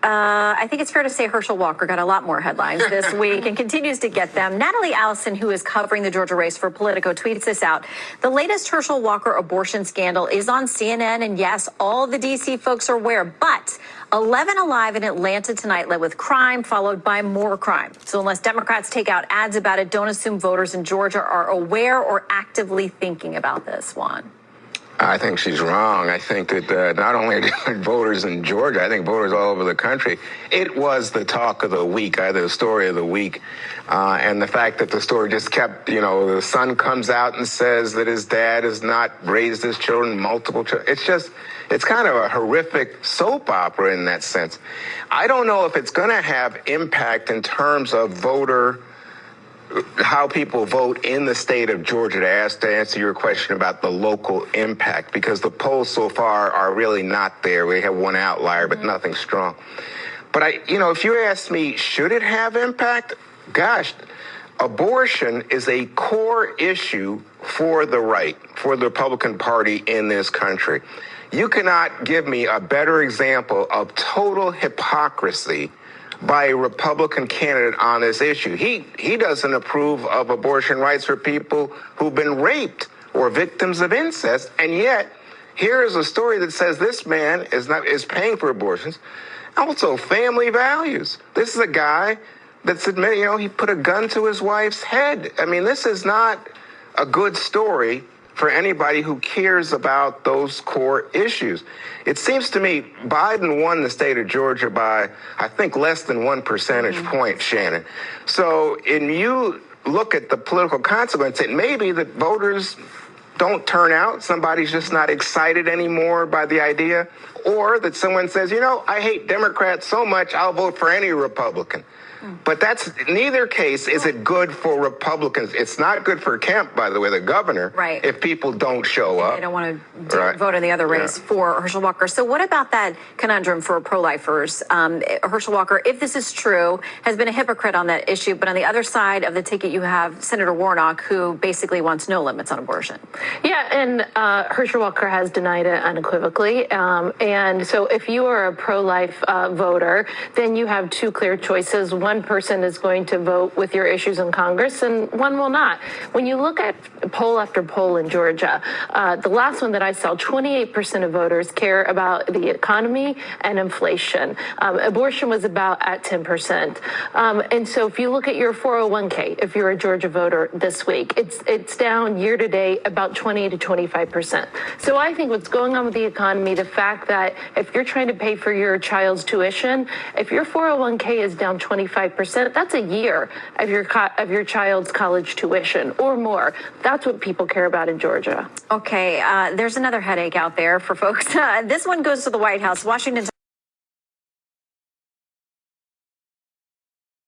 I think it's fair to say Herschel Walker got a lot more headlines this week and continues to get them. Natalie Allison, who is covering the Georgia race for Politico, tweets this out. The latest Herschel Walker abortion scandal is on CNN, and yes, all the D.C. folks are aware, but 11 Alive in Atlanta tonight led with crime, followed by more crime. So unless Democrats take out ads about it, don't assume voters in Georgia are aware or actively thinking about this, Juan. I think she's wrong. I think that not only are voters in Georgia, I think voters all over the country, it was the talk of the week, either the story of the week. And the fact that the story just kept, the son comes out and says that his dad has not raised his children, multiple children. It's kind of a horrific soap opera in that sense. I don't know if it's going to have impact in terms of how people vote in the state of Georgia, to answer your question about the local impact, because the polls so far are really not there. We have one outlier, but nothing strong. But if you ask me, should it have impact? Gosh, abortion is a core issue for the right, for the Republican Party in this country. You cannot give me a better example of total hypocrisy by a Republican candidate on this issue. He doesn't approve of abortion rights for people who've been raped or victims of incest, and yet here is a story that says this man is paying for abortions. Also, family values. This is a guy that's admitting, he put a gun to his wife's head. I mean, this is not a good story for anybody who cares about those core issues. It seems to me Biden won the state of Georgia by, I think, less than 1 percentage point, Shannon. So you look at the political consequence, it may be that voters don't turn out, somebody's just not excited anymore by the idea, or that someone says, I hate Democrats so much, I'll vote for any Republican. But that's neither case is it good for Republicans. It's not good for Kemp, by the way, the governor, right, if people don't show up. They don't want to vote in the other race for Herschel Walker. So what about that conundrum for pro-lifers? Herschel Walker, if this is true, has been a hypocrite on that issue. But on the other side of the ticket, you have Senator Warnock, who basically wants no limits on abortion. Yeah, and Herschel Walker has denied it unequivocally. And so if you are a pro-life voter, then you have two clear choices. One person is going to vote with your issues in Congress and one will not. When you look at poll after poll in Georgia, the last one that I saw, 28% of voters care about the economy and inflation. Abortion was about at 10%. And so if you look at your 401k, if you're a Georgia voter this week, it's down year to date about 20 to 25%. So I think what's going on with the economy, the fact that if you're trying to pay for your child's tuition, if your 401k is down 25%, that's a year of your child's college tuition or more. That's what people care about in Georgia. Okay, there's another headache out there for folks. This one goes to the White House. Washington